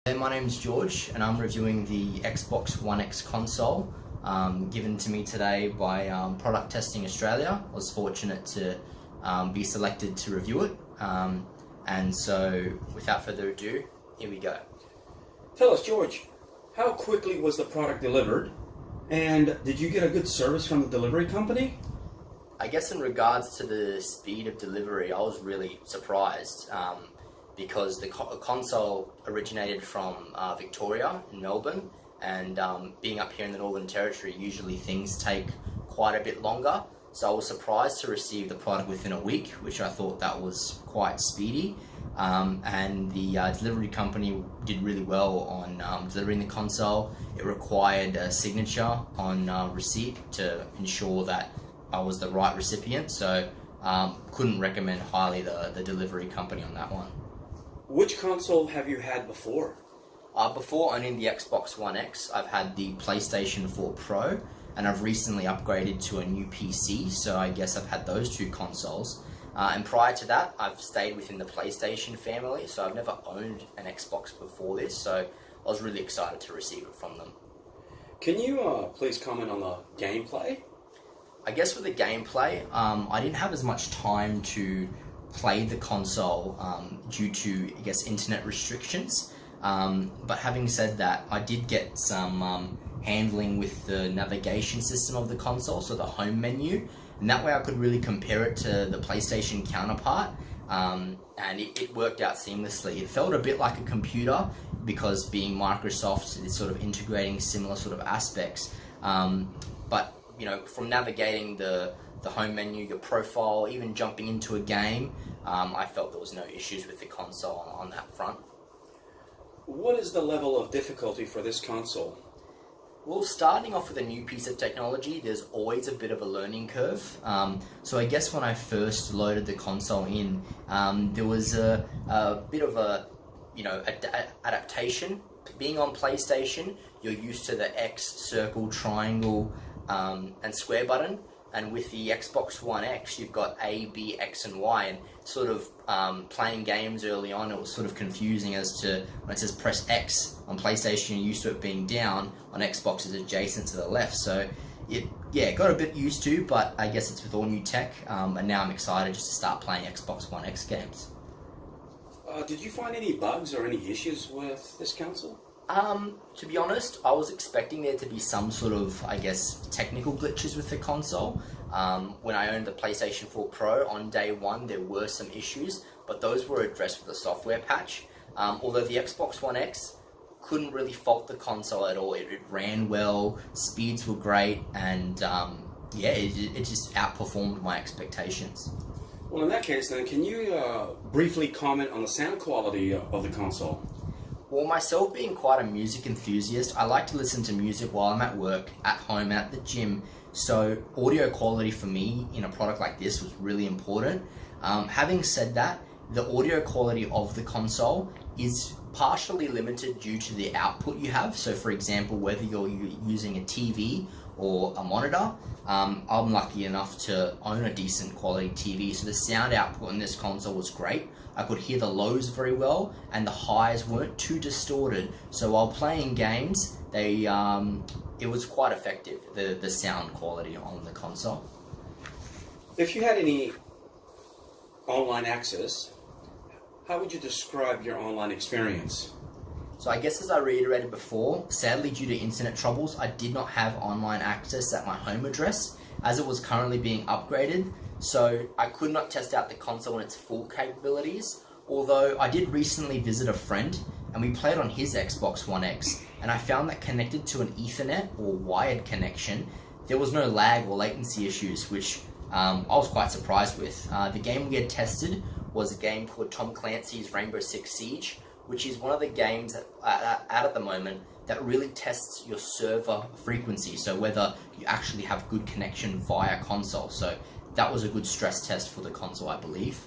Hey, my name's George and I'm reviewing the Xbox One X console given to me today by Product Testing Australia. I was fortunate to be selected to review it, and so without further ado, here we go. Tell us, George, how quickly was the product delivered, and did you get a good service from the delivery company? I guess in regards to the speed of delivery, I was really surprised because the console originated from Victoria in Melbourne, and being up here in the Northern Territory, usually things take quite a bit longer. So I was surprised to receive the product within a week, which I thought that was quite speedy. And the delivery company did really well on delivering the console. It required a signature on receipt to ensure that I was the right recipient, so couldn't recommend highly the delivery company on that one. Which console have you had before? Before owning the Xbox One X, I've had the PlayStation 4 Pro, and I've recently upgraded to a new PC, so I guess I've had those two consoles. And prior to that, I've stayed within the PlayStation family, so I've never owned an Xbox before this, so I was really excited to receive it from them. Can you please comment on the gameplay? I guess with the gameplay, I didn't have as much time to play the console due to, I guess, internet restrictions. But having said that, I did get some handling with the navigation system of the console, so the home menu, and that way I could really compare it to the PlayStation counterpart, and it worked out seamlessly. It felt a bit like a computer because being Microsoft is sort of integrating similar sort of aspects, but you know, from navigating the home menu, your profile, even jumping into a game, I felt there was no issues with the console on that front. What is the level of difficulty for this console? Well, starting off with a new piece of technology, there's always a bit of a learning curve. So I guess when I first loaded the console in, there was a bit of a, adaptation. Being on PlayStation, you're used to the X, circle, triangle, and square button. And with the Xbox One X, you've got A, B, X, and Y, and sort of playing games early on, it was sort of confusing as to when it says press X on PlayStation, you're used to it being down, on Xbox it's adjacent to the left, so it got a bit used to, but I guess it's with all new tech, and now I'm excited just to start playing Xbox One X games. Did you find any bugs or any issues with this console? To be honest, I was expecting there to be some sort of, I guess, technical glitches with the console. When I owned the PlayStation 4 Pro, on day one there were some issues, but those were addressed with a software patch. Although the Xbox One X couldn't really fault the console at all. It ran well, speeds were great, and it just outperformed my expectations. Well, in that case then, can you briefly comment on the sound quality of the console? Well, myself being quite a music enthusiast, I like to listen to music while I'm at work, at home, at the gym, so audio quality for me in a product like this was really important. Having said that, the audio quality of the console is partially limited due to the output you have. So for example, whether you're using a TV or a monitor, I'm lucky enough to own a decent quality TV, so the sound output in this console was great. I could hear the lows very well, and the highs weren't too distorted. So while playing games, it was quite effective, the sound quality on the console. If you had any online access, how would you describe your online experience? So I guess as I reiterated before, sadly due to internet troubles, I did not have online access at my home address as it was currently being upgraded. So I could not test out the console in its full capabilities, although I did recently visit a friend and we played on his Xbox One X, and I found that connected to an Ethernet or wired connection, there was no lag or latency issues, which I was quite surprised with. The game we had tested was a game called Tom Clancy's Rainbow Six Siege, which is one of the games out at the moment that really tests your server frequency, so whether you actually have good connection via console. So that was a good stress test for the console, I believe.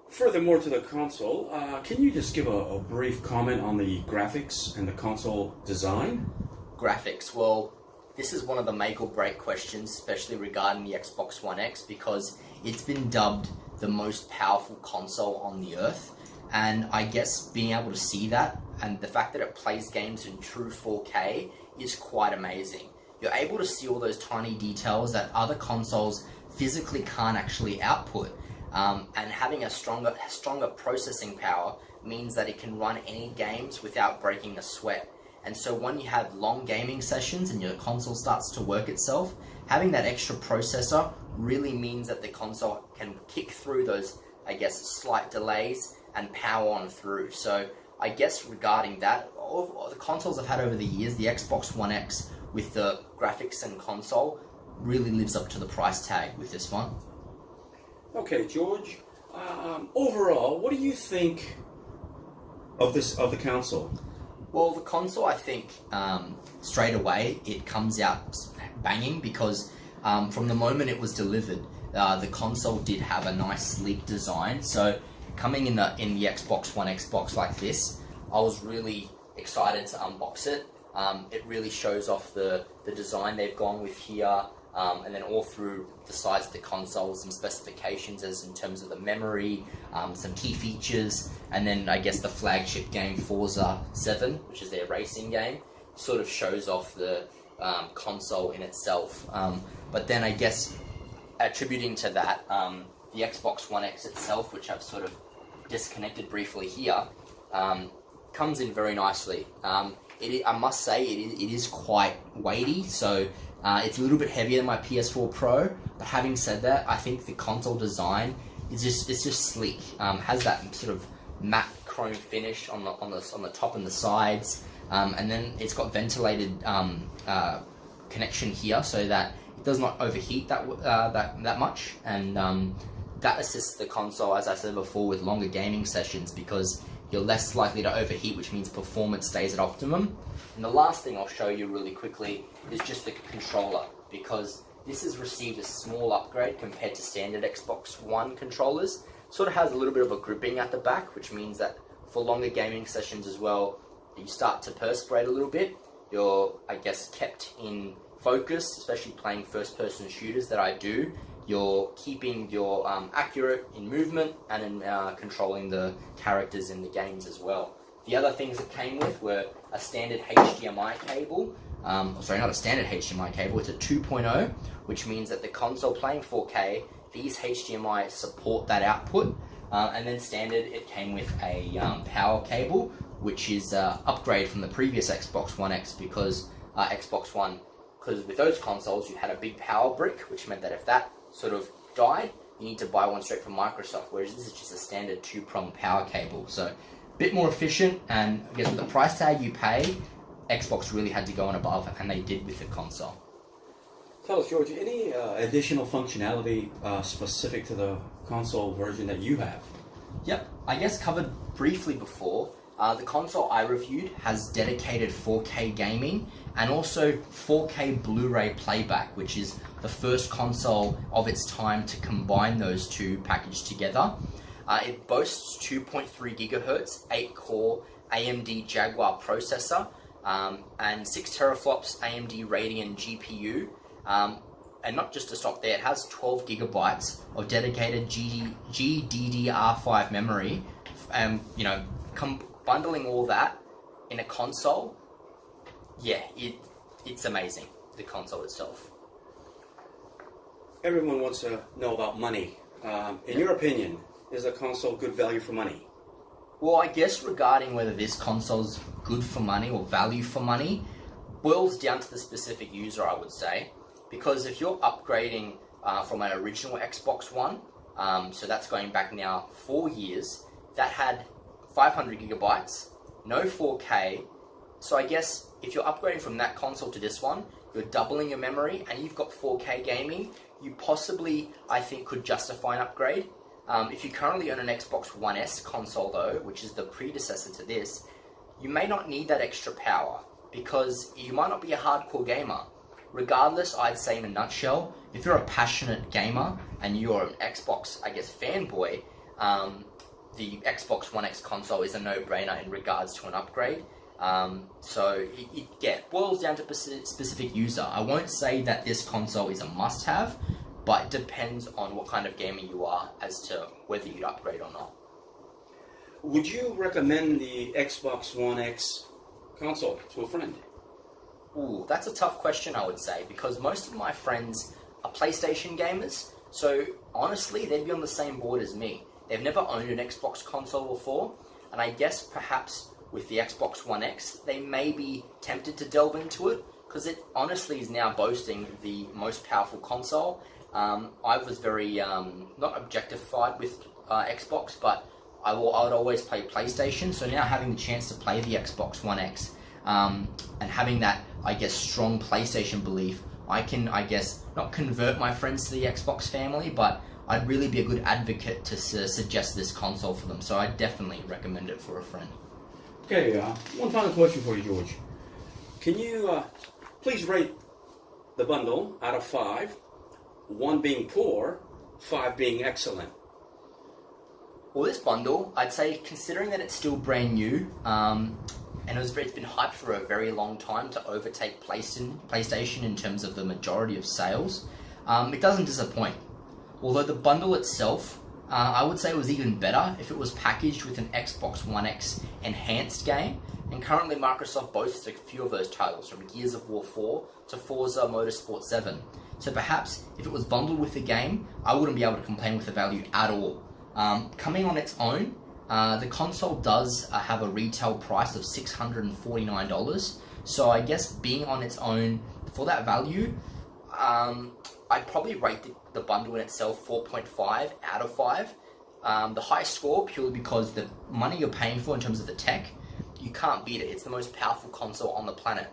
Furthermore to the console, can you just give a brief comment on the graphics and the console design? Graphics, well, this is one of the make or break questions, especially regarding the Xbox One X, because it's been dubbed the most powerful console on the earth. And I guess being able to see that and the fact that it plays games in true 4K is quite amazing. You're able to see all those tiny details that other consoles physically can't actually output. And having a stronger processing power means that it can run any games without breaking a sweat. And so when you have long gaming sessions and your console starts to work itself, having that extra processor really means that the console can kick through those, I guess, slight delays and power on through. So I guess regarding that, all the consoles I've had over the years, the Xbox One X with the graphics and console really lives up to the price tag with this one. Okay, George. Overall, what do you think of the console? Well, the console, I think, straight away, it comes out banging because from the moment it was delivered, the console did have a nice sleek design. So coming in the Xbox One X box like this, I was really excited to unbox it. It really shows off the design they've gone with here, and then all through the sides of the console, some specifications as in terms of the memory, some key features, and then I guess the flagship game Forza 7, which is their racing game, sort of shows off the console in itself. But then I guess attributing to that, the Xbox One X itself, which I've sort of disconnected briefly here, comes in very nicely. I must say it is quite weighty, so it's a little bit heavier than my PS4 Pro. But having said that, I think the console design is just sleek. Has that sort of matte chrome finish on the top and the sides, and then it's got ventilated connection here so that it does not overheat that much, and that assists the console, as I said before, with longer gaming sessions because you're less likely to overheat, which means performance stays at optimum. And the last thing I'll show you really quickly is just the controller, because this has received a small upgrade compared to standard Xbox One controllers. Sort of has a little bit of a gripping at the back, which means that for longer gaming sessions as well, you start to perspirate a little bit. You're, I guess, kept in focus, especially playing first-person shooters that I do. You're keeping your accurate in movement and in controlling the characters in the games as well. The other things that came with were a standard HDMI cable. Sorry, not a standard HDMI cable, it's a 2.0, which means that the console playing 4K, these HDMI support that output. And then standard, it came with a power cable, which is an upgrade from the previous Xbox One X because with those consoles you had a big power brick, which meant that if that sort of died, you need to buy one straight from Microsoft, whereas this is just a standard 2-prong power cable. So a bit more efficient, and I guess with the price tag you pay, Xbox really had to go on above, and they did with the console. Tell us, George, any additional functionality specific to the console version that you have? Yep, I guess covered briefly before. The console I reviewed has dedicated 4K gaming and also 4K Blu-ray playback, which is the first console of its time to combine those two packaged together. It boasts 2.3 gigahertz, 8-core AMD Jaguar processor, and 6 teraflops AMD Radeon GPU. And not just to stop there, it has 12 gigabytes of dedicated GDDR5 memory, and bundling all that in a console, yeah, it's amazing, the console itself. Everyone wants to know about money. In your opinion, is a console good value for money? Well, I guess regarding whether this console's good for money or value for money boils down to the specific user, I would say. Because if you're upgrading from an original Xbox One, so that's going back now 4 years, that had 500 gigabytes, no 4K. So I guess if you're upgrading from that console to this one, you're doubling your memory and you've got 4K gaming, you possibly, I think, could justify an upgrade. If you currently own an Xbox One S console though, which is the predecessor to this, you may not need that extra power because you might not be a hardcore gamer. Regardless, I'd say in a nutshell, if you're a passionate gamer and you're an Xbox, I guess, fanboy, the Xbox One X console is a no-brainer in regards to an upgrade. So it boils down to specific user. I won't say that this console is a must-have, but it depends on what kind of gamer you are as to whether you'd upgrade or not. Would you recommend the Xbox One X console to a friend? Ooh, that's a tough question, I would say, because most of my friends are PlayStation gamers, so honestly, they'd be on the same board as me. They've never owned an Xbox console before, and I guess perhaps with the Xbox One X, they may be tempted to delve into it, because it honestly is now boasting the most powerful console. I was very, not objectified with Xbox, but I would always play PlayStation, so now having the chance to play the Xbox One X, and having that, I guess, strong PlayStation belief, I can, I guess, not convert my friends to the Xbox family, but I'd really be a good advocate to suggest this console for them, so I definitely recommend it for a friend. Okay, one final question for you, George. Can you please rate the bundle out of 5, 1 being poor, 5 being excellent? Well, this bundle, I'd say, considering that it's still brand new, and it's been hyped for a very long time to overtake PlayStation in terms of the majority of sales, it doesn't disappoint. Although the bundle itself, I would say it was even better if it was packaged with an Xbox One X enhanced game, and currently Microsoft boasts a few of those titles, from Gears of War 4 to Forza Motorsport 7. So perhaps if it was bundled with the game, I wouldn't be able to complain with the value at all. Coming on its own, the console does have a retail price of $649, so I guess being on its own for that value, I'd probably rate the bundle in itself 4.5 out of 5. The high score purely because the money you're paying for in terms of the tech, you can't beat it. It's the most powerful console on the planet.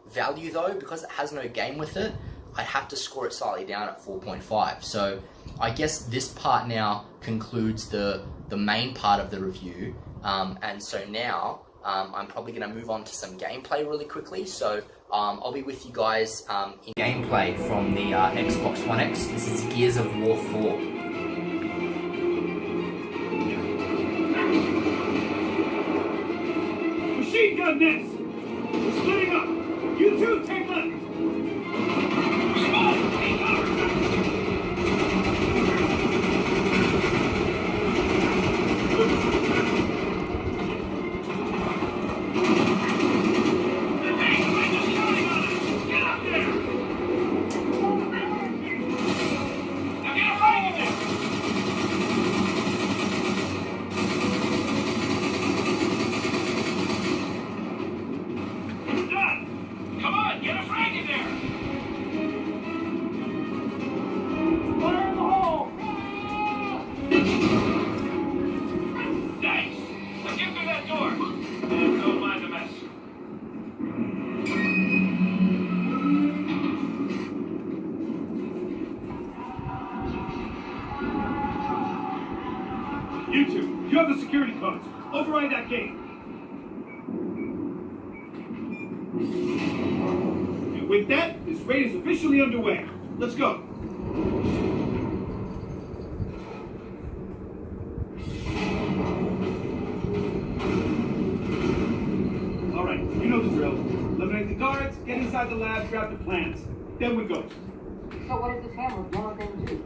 Value though, because it has no game with it, I'd have to score it slightly down at 4.5. So I guess this part now concludes the main part of the review, and so now I'm probably going to move on to some gameplay really quickly. So I'll be with you guys in gameplay from the Xbox One X. This is Gears of War 4. Machine gun nest! We're splitting up! You two take left! You two, you have the security codes. Override that gate. And with that, this raid is officially underway. Let's go. All right, you know the drill. Eliminate the guards, get inside the lab, grab the plans. Then we go. So what does this hammer want them to do?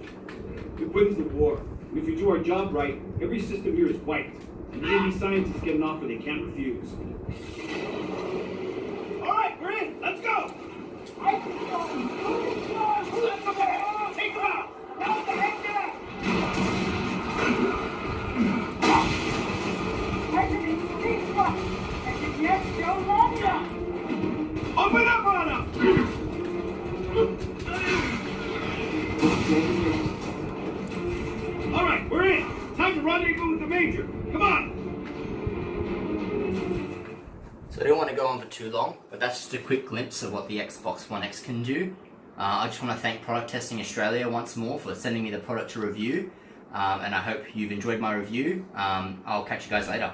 It wins the war. If we do our job right, every system here is wiped. And the Navy scientists get an offer they can't refuse. All right, we're in. Let's go. Let's go. Take them out. Now the heck down. President, big one. And the next go longer. Open up on them. All right, we're in. Time to rendezvous with the Major. Come on. So I don't want to go on for too long, but that's just a quick glimpse of what the Xbox One X can do. I just want to thank Product Testing Australia once more for sending me the product to review, and I hope you've enjoyed my review. I'll catch you guys later.